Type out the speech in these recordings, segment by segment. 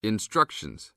Instructions.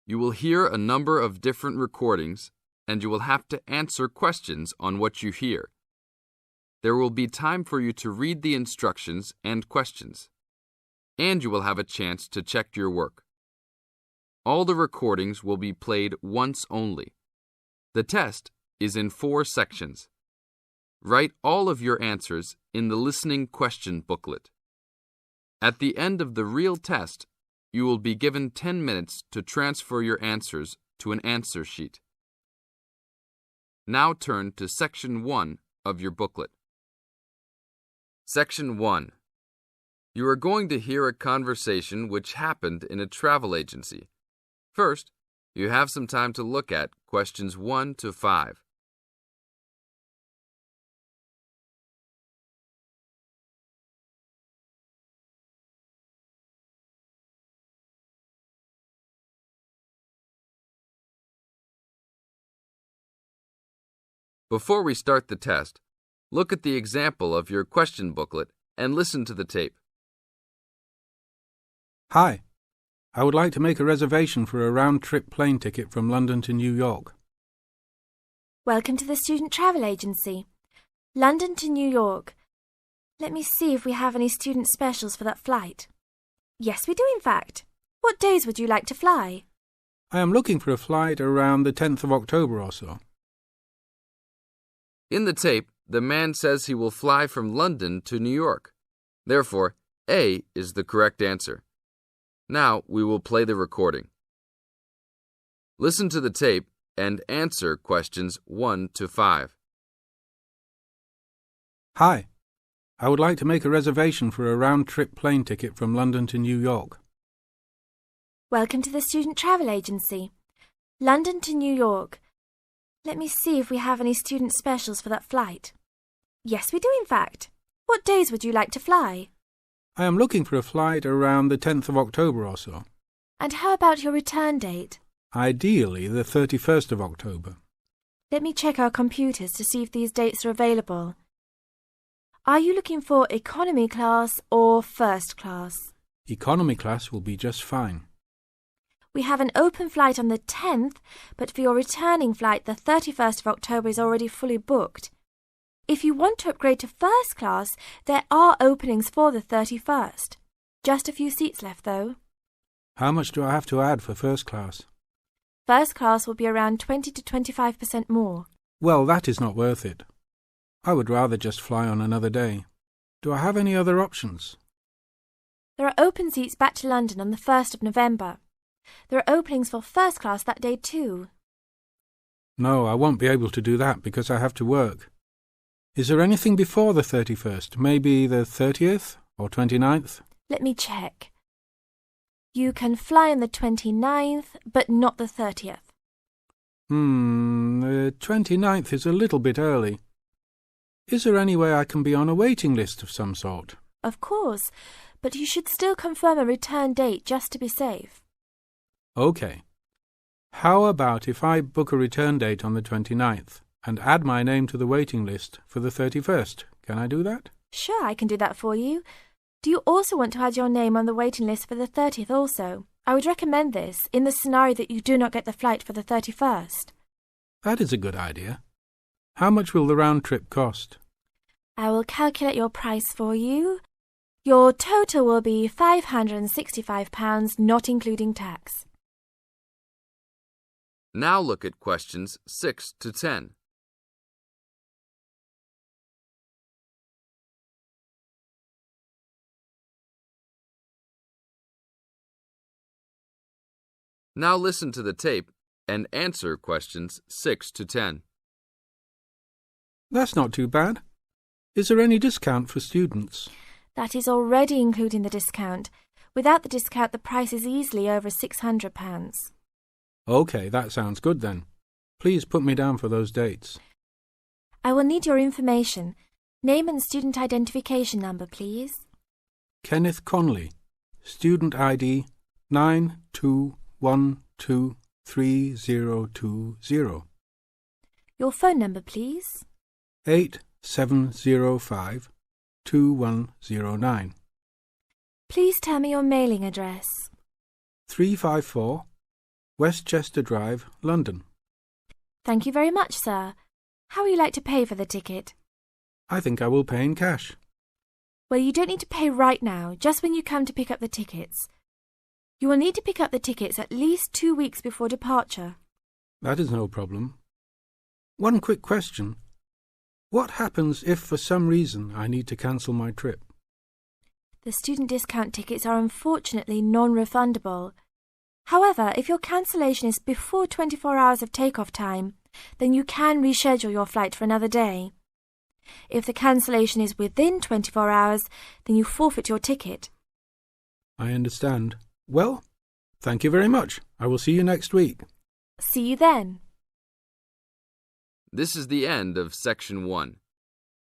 You will hear a number of different recordings, and you will have to answer questions on what you hear. There will be time for you to read the instructions and questions, and you will have a chance to check your work. All the recordings will be played once only. The test is in 4 sections. Write all of your answers in the listening question booklet. At the end of the real test, you will be given 10 minutes to transfer your answers to an answer sheet. Now turn to Section 1 of your booklet. Section 1. You are going to hear a conversation which happened in a travel agency. First, you have some time to look at questions 1 to 5. Before we start the test, look at the example of your question booklet and listen to the tape. Hi, I would like to make a reservation for a round-trip plane ticket from London to New York. Welcome to the Student Travel Agency. London to New York. Let me see if we have any student specials for that flight. Yes, we do in fact. What days would you like to fly? I am looking for a flight around the 10th of October or so. In the tape, the man says he will fly from London to New York. Therefore, A is the correct answer. Now we will play the recording. Listen to the tape and answer questions 1 to 5. Hi, I would like to make a reservation for a round-trip plane ticket from London to New York. Welcome to the Student Travel Agency. London to New York. Let me see if we have any student specials for that flight. Yes, we do in fact. What days would you like to fly? I am looking for a flight around the 10th of October or so. And how about your return date? Ideally, the 31st of October. Let me check our computers to see if these dates are available. Are you looking for economy class or first class? Economy class will be just fine. We have an open flight on the 10th, but for your returning flight, the 31st of October is already fully booked. If you want to upgrade to first class, there are openings for the 31st. Just a few seats left, though. How much do I have to add for first class? First class will be around 20 to 25% more. Well, that is not worth it. I would rather just fly on another day. Do I have any other options? There are open seats back to London on the 1st of November. There are openings for first class that day too. No, I won't be able to do that because I have to work. Is there anything before the 31st? Maybe the 30th or 29th? Let me check. You can fly on the 29th, but not the 30th. The 29th is a little bit early. Is there any way I can be on a waiting list of some sort? Of course, but you should still confirm a return date just to be safe. OK. How about if I book a return date on the 29th and add my name to the waiting list for the 31st? Can I do that? Sure, I can do that for you. Do you also want to add your name on the waiting list for the 30th also? I would recommend this in the scenario that you do not get the flight for the 31st. That is a good idea. How much will the round trip cost? I will calculate your price for you. Your total will be £565, not including tax. Now look at questions 6 to 10. Now listen to the tape and answer questions 6 to 10. That's not too bad. Is there any discount for students? That is already including the discount. Without the discount, the price is easily over £600. OK, that sounds good then. Please put me down for those dates. I will need your information. Name and student identification number, please. Kenneth Conley, student ID 92123020. Your phone number, please. 87052109. Please tell me your mailing address. 354, Westchester Drive, London. Thank you very much, sir. How would you like to pay for the ticket? I think I will pay in cash. Well, you don't need to pay right now, just when you come to pick up the tickets. You will need to pick up the tickets at least 2 weeks before departure. That is no problem. One quick question. What happens if for some reason I need to cancel my trip? The student discount tickets are unfortunately non-refundable. However, if your cancellation is before 24 hours of takeoff time, then you can reschedule your flight for another day. If the cancellation is within 24 hours, then you forfeit your ticket. I understand. Well, thank you very much. I will see you next week. See you then. This is the end of Section 1.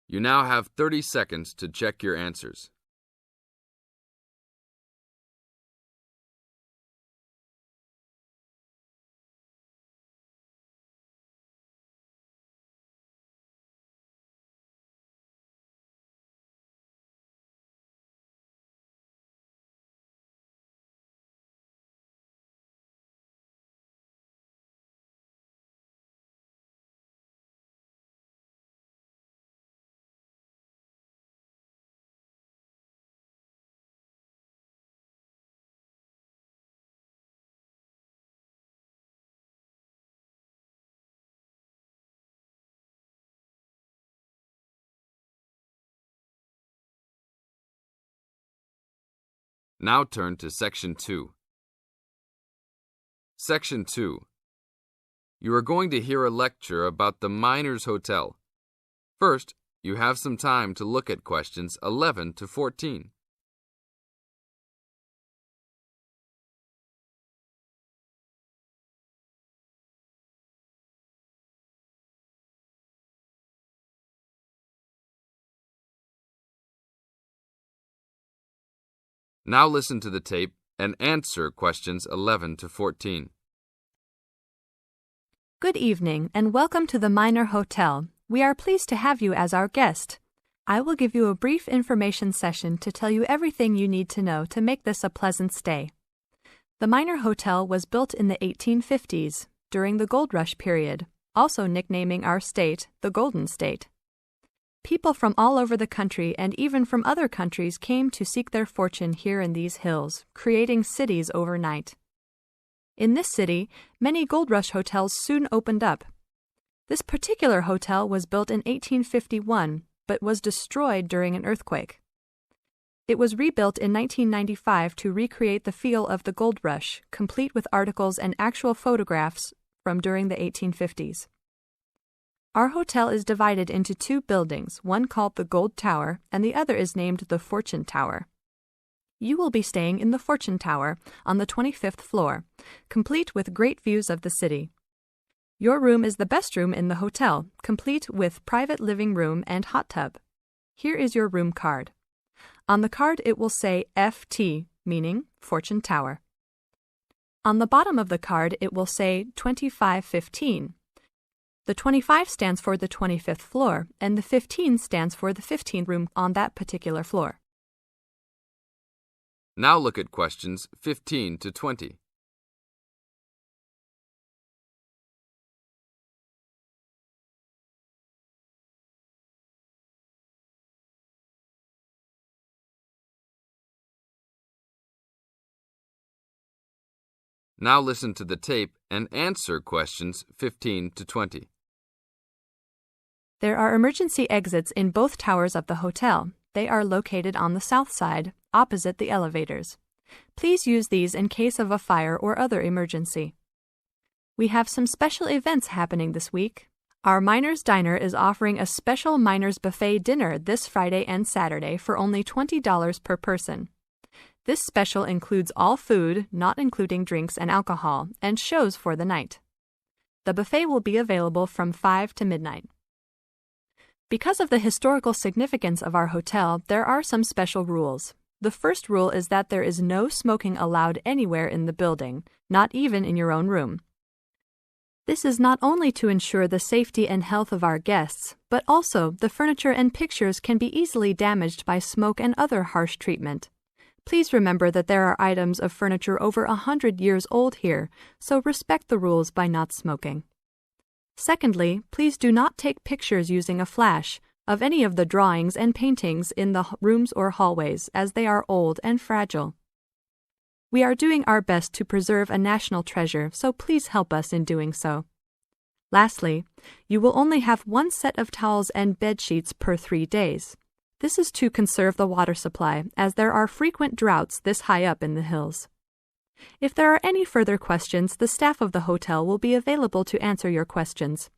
You now have 30 seconds to check your answers. Now turn to Section 2. Section 2. You are going to hear a lecture about the Miners Hotel. First, you have some time to look at questions 11 to 14. Now listen to the tape and answer questions 11 to 14. Good evening and welcome to the Miner Hotel. We are pleased to have you as our guest. I will give you a brief information session to tell you everything you need to know to make this a pleasant stay. The Miner Hotel was built in the 1850s, during the Gold Rush period, also nicknaming our state the Golden State. People from all over the country and even from other countries came to seek their fortune here in these hills, creating cities overnight. In this city, many Gold Rush hotels soon opened up. This particular hotel was built in 1851, but was destroyed during an earthquake. It was rebuilt in 1995 to recreate the feel of the Gold Rush, complete with articles and actual photographs from during the 1850s. Our hotel is divided into two buildings, one called the Gold Tower and the other is named the Fortune Tower. You will be staying in the Fortune Tower on the 25th floor, complete with great views of the city. Your room is the best room in the hotel, complete with private living room and hot tub. Here is your room card. On the card it will say FT, meaning Fortune Tower. On the bottom of the card it will say 2515. The 25 stands for the 25th floor, and the 15 stands for the 15th room on that particular floor. Now look at questions 15 to 20. Now listen to the tape and answer questions 15 to 20. There are emergency exits in both towers of the hotel. They are located on the south side, opposite the elevators. Please use these in case of a fire or other emergency. We have some special events happening this week. Our Miners Diner is offering a special Miners Buffet dinner this Friday and Saturday for only $20 per person. This special includes all food, not including drinks and alcohol, and shows for the night. The buffet will be available from 5 to midnight. Because of the historical significance of our hotel, there are some special rules. The first rule is that there is no smoking allowed anywhere in the building, not even in your own room. This is not only to ensure the safety and health of our guests, but also the furniture and pictures can be easily damaged by smoke and other harsh treatment. Please remember that there are items of furniture over 100 years old here, so respect the rules by not smoking. Secondly, please do not take pictures using a flash of any of the drawings and paintings in the rooms or hallways, as they are old and fragile. We are doing our best to preserve a national treasure, so please help us in doing so. Lastly, you will only have one set of towels and bed sheets per 3 days. This is to conserve the water supply, as there are frequent droughts this high up in the hills. If there are any further questions, the staff of the hotel will be available to answer your questions.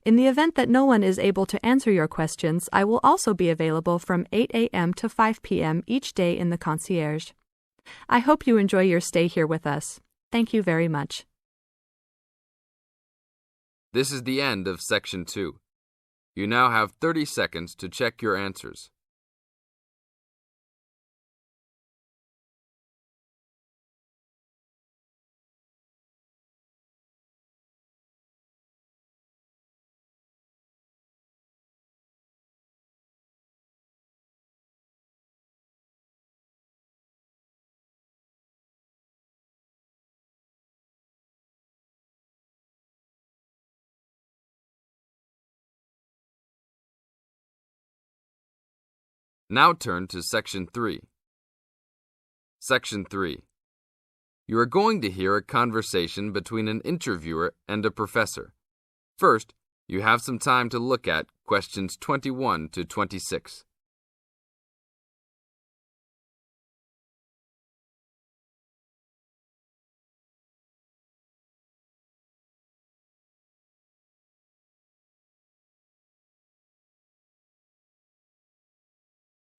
In the event that no one is able to answer your questions, I will also be available from 8 a.m. to 5 p.m. each day in the concierge. I hope you enjoy your stay here with us. Thank you very much. This is the end of Section 2. You now have 30 seconds to check your answers. Now turn to Section 3. Section 3. You are going to hear a conversation between an interviewer and a professor. First, you have some time to look at questions 21 to 26.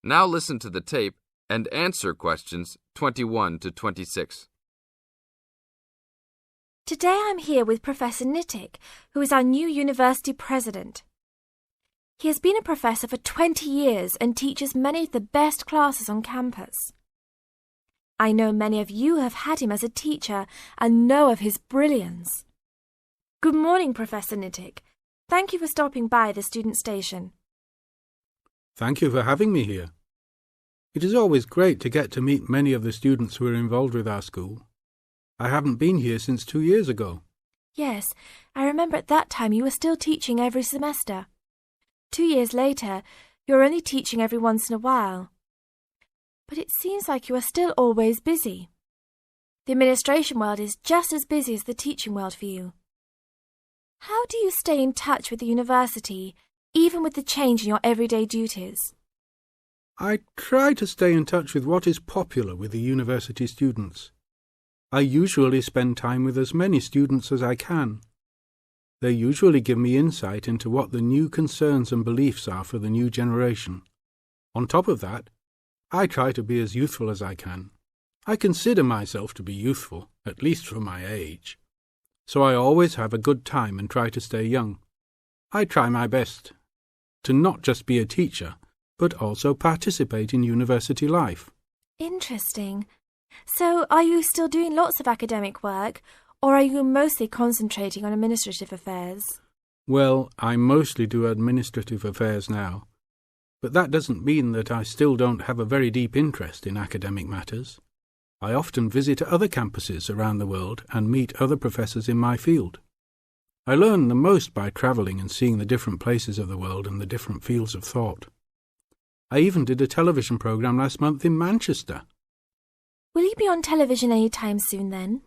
Now listen to the tape and answer questions 21 to 26. Today I'm here with Professor Nittick, who is our new university president. He has been a professor for 20 years and teaches many of the best classes on campus. I know many of you have had him as a teacher and know of his brilliance. Good morning, Professor Nittick. Thank you for stopping by the student station. Thank you for having me here. It is always great to get to meet many of the students who are involved with our school. I haven't been here since 2 years ago. Yes, I remember at that time you were still teaching every semester. 2 years later, you're only teaching every once in a while. But it seems like you are still always busy. The administration world is just as busy as the teaching world for you. How do you stay in touch with the university, even with the change in your everyday duties? I try to stay in touch with what is popular with the university students. I usually spend time with as many students as I can. They usually give me insight into what the new concerns and beliefs are for the new generation. On top of that, I try to be as youthful as I can. I consider myself to be youthful, at least for my age. So I always have a good time and try to stay young. I try my best to not just be a teacher, but also participate in university life. Interesting. So, are you still doing lots of academic work, or are you mostly concentrating on administrative affairs? Well, I mostly do administrative affairs now, but that doesn't mean that I still don't have a very deep interest in academic matters. I often visit other campuses around the world and meet other professors in my field. I learn the most by travelling and seeing the different places of the world and the different fields of thought. I even did a television programme last month in Manchester. Will you be on television any time soon then?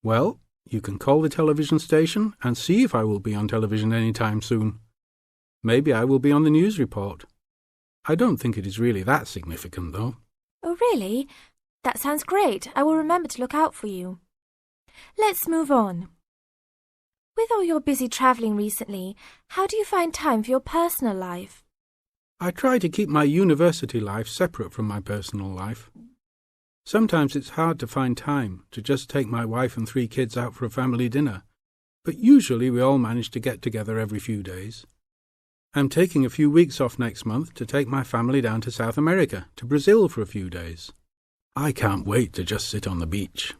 Well, you can call the television station and see if I will be on television any time soon. Maybe I will be on the news report. I don't think it is really that significant, though. Oh, really? That sounds great. I will remember to look out for you. Let's move on. With all your busy travelling recently, how do you find time for your personal life? I try to keep my university life separate from my personal life. Sometimes it's hard to find time to just take my wife and 3 kids out for a family dinner, but usually we all manage to get together every few days. I'm taking a few weeks off next month to take my family down to South America, to Brazil for a few days. I can't wait to just sit on the beach.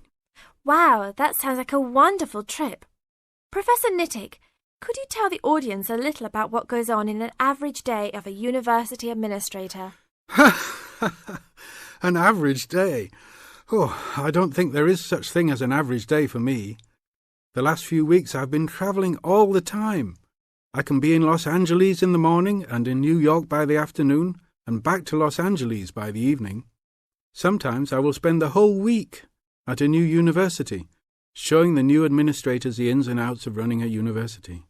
Wow, that sounds like a wonderful trip. Professor Nittick, could you tell the audience a little about what goes on in an average day of a university administrator? An average day. Oh, I don't think there is such thing as an average day for me. The last few weeks I've been travelling all the time. I can be in Los Angeles in the morning and in New York by the afternoon and back to Los Angeles by the evening. Sometimes I will spend the whole week at a new university, showing the new administrators the ins and outs of running a university.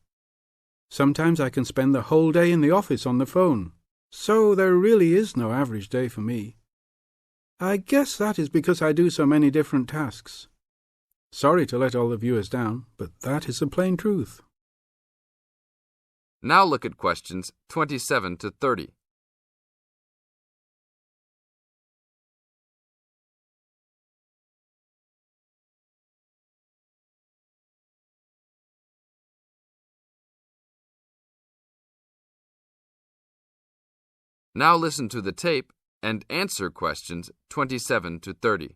Sometimes I can spend the whole day in the office on the phone. So there really is no average day for me. I guess that is because I do so many different tasks. Sorry to let all the viewers down, but that is the plain truth. Now look at questions 27 to 30. Now listen to the tape and answer questions 27 to 30.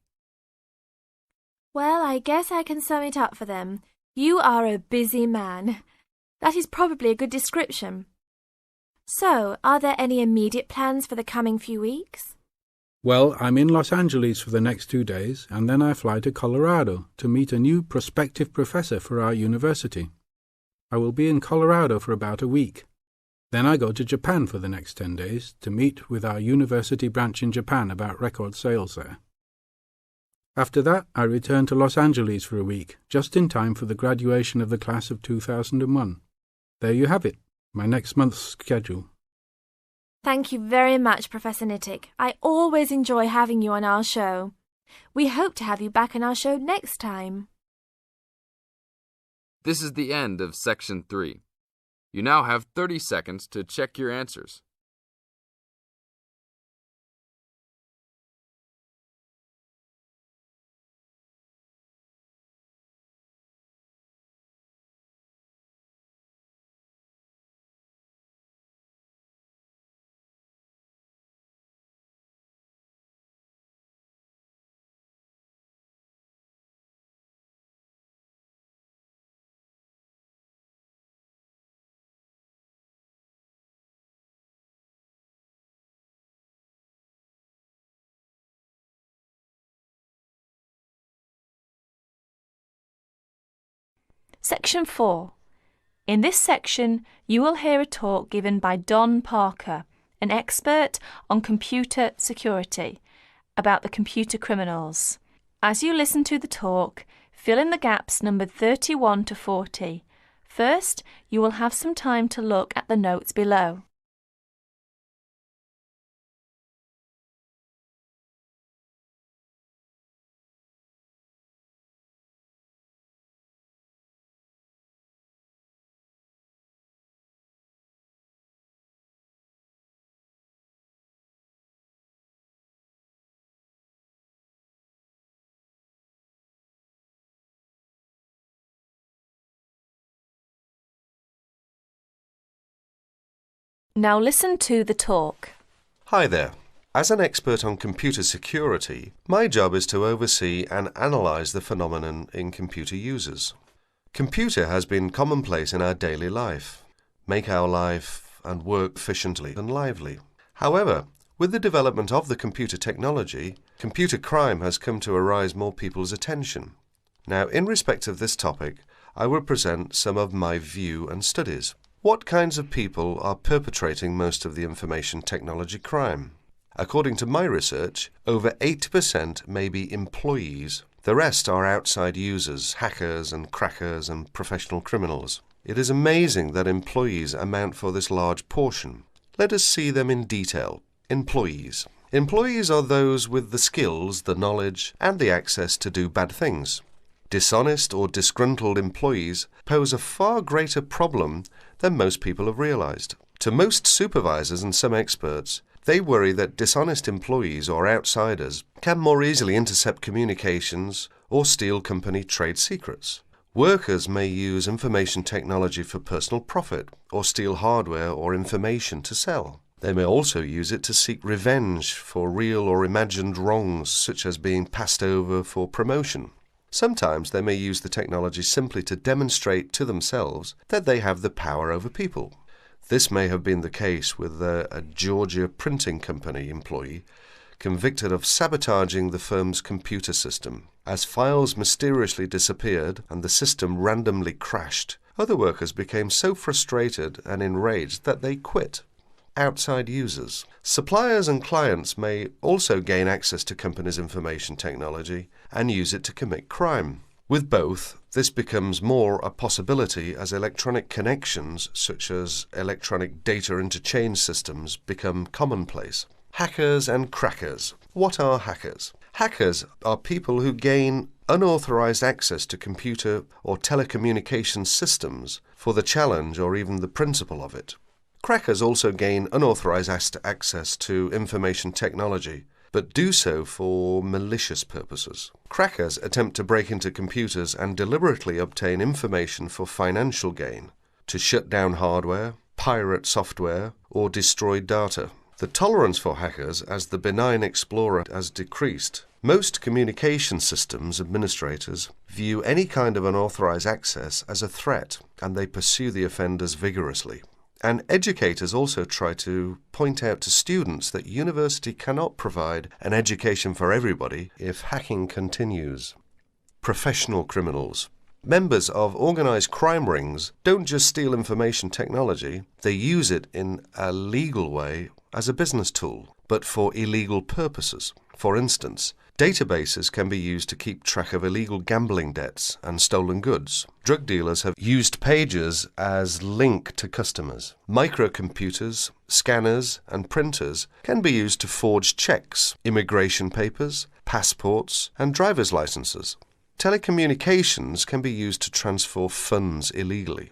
Well, I guess I can sum it up for them. You are a busy man. That is probably a good description. So, are there any immediate plans for the coming few weeks? Well, I'm in Los Angeles for the next 2 days, and then I fly to Colorado to meet a new prospective professor for our university. I will be in Colorado for about a week. Then I go to Japan for the next 10 days to meet with our university branch in Japan about record sales there. After that, I return to Los Angeles for a week, just in time for the graduation of the class of 2001. There you have it, my next month's schedule. Thank you very much, Professor Nittick. I always enjoy having you on our show. We hope to have you back on our show next time. This is the end of Section 3. You now have 30 seconds to check your answers. Section 4. In this section, you will hear a talk given by Don Parker, an expert on computer security, about the computer criminals. As you listen to the talk, fill in the gaps numbered 31 to 40. First, you will have some time to look at the notes below. Now listen to the talk. Hi there. As an expert on computer security, my job is to oversee and analyse the phenomenon in computer users. Computer has been commonplace in our daily life, make our life and work efficiently and lively. However, with the development of the computer technology, computer crime has come to arise more people's attention. Now, in respect of this topic, I will present some of my view and studies. What kinds of people are perpetrating most of the information technology crime? According to my research, over 80% may be employees. The rest are outside users, hackers and crackers and professional criminals. It is amazing that employees amount for this large portion. Let us see them in detail. Employees. Employees are those with the skills, the knowledge, and the access to do bad things. Dishonest or disgruntled employees pose a far greater problem than most people have realized. To most supervisors and some experts, they worry that dishonest employees or outsiders can more easily intercept communications or steal company trade secrets. Workers may use information technology for personal profit or steal hardware or information to sell. They may also use it to seek revenge for real or imagined wrongs, such as being passed over for promotion. Sometimes they may use the technology simply to demonstrate to themselves that they have the power over people. This may have been the case with a Georgia printing company employee convicted of sabotaging the firm's computer system. As files mysteriously disappeared and the system randomly crashed, other workers became so frustrated and enraged that they quit. Outside users. Suppliers and clients may also gain access to companies' information technology and use it to commit crime. With both, this becomes more a possibility as electronic connections, such as electronic data interchange systems, become commonplace. Hackers and crackers. What are hackers? Hackers are people who gain unauthorized access to computer or telecommunications systems for the challenge or even the principle of it. Crackers also gain unauthorized access to information technology, but do so for malicious purposes. Crackers attempt to break into computers and deliberately obtain information for financial gain, to shut down hardware, pirate software, or destroy data. The tolerance for hackers as the benign explorer has decreased. Most communication systems administrators view any kind of unauthorized access as a threat, and they pursue the offenders vigorously. And educators also try to point out to students that university cannot provide an education for everybody if hacking continues. Professional criminals. Members of organized crime rings don't just steal information technology, they use it in a legal way as a business tool, but for illegal purposes. For instance, databases can be used to keep track of illegal gambling debts and stolen goods. Drug dealers have used pages as link to customers. Microcomputers, scanners, and printers can be used to forge checks, immigration papers, passports, and driver's licenses. Telecommunications can be used to transfer funds illegally.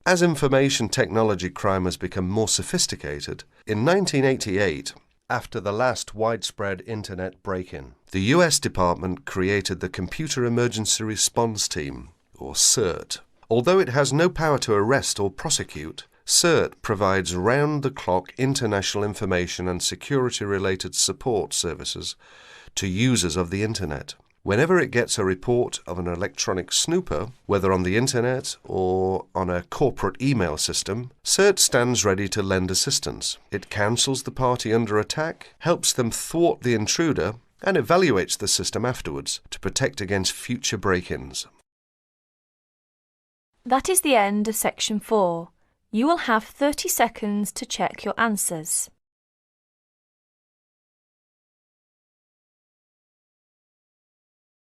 As information technology crime has become more sophisticated, in 1988, after the last widespread Internet break-in, the US Department created the Computer Emergency Response Team, or CERT. Although it has no power to arrest or prosecute, CERT provides round-the-clock international information and security-related support services to users of the Internet. Whenever it gets a report of an electronic snooper, whether on the Internet or on a corporate email system, CERT stands ready to lend assistance. It counsels the party under attack, helps them thwart the intruder, and evaluates the system afterwards to protect against future break-ins. That is the end of section 4. You will have 30 seconds to check your answers.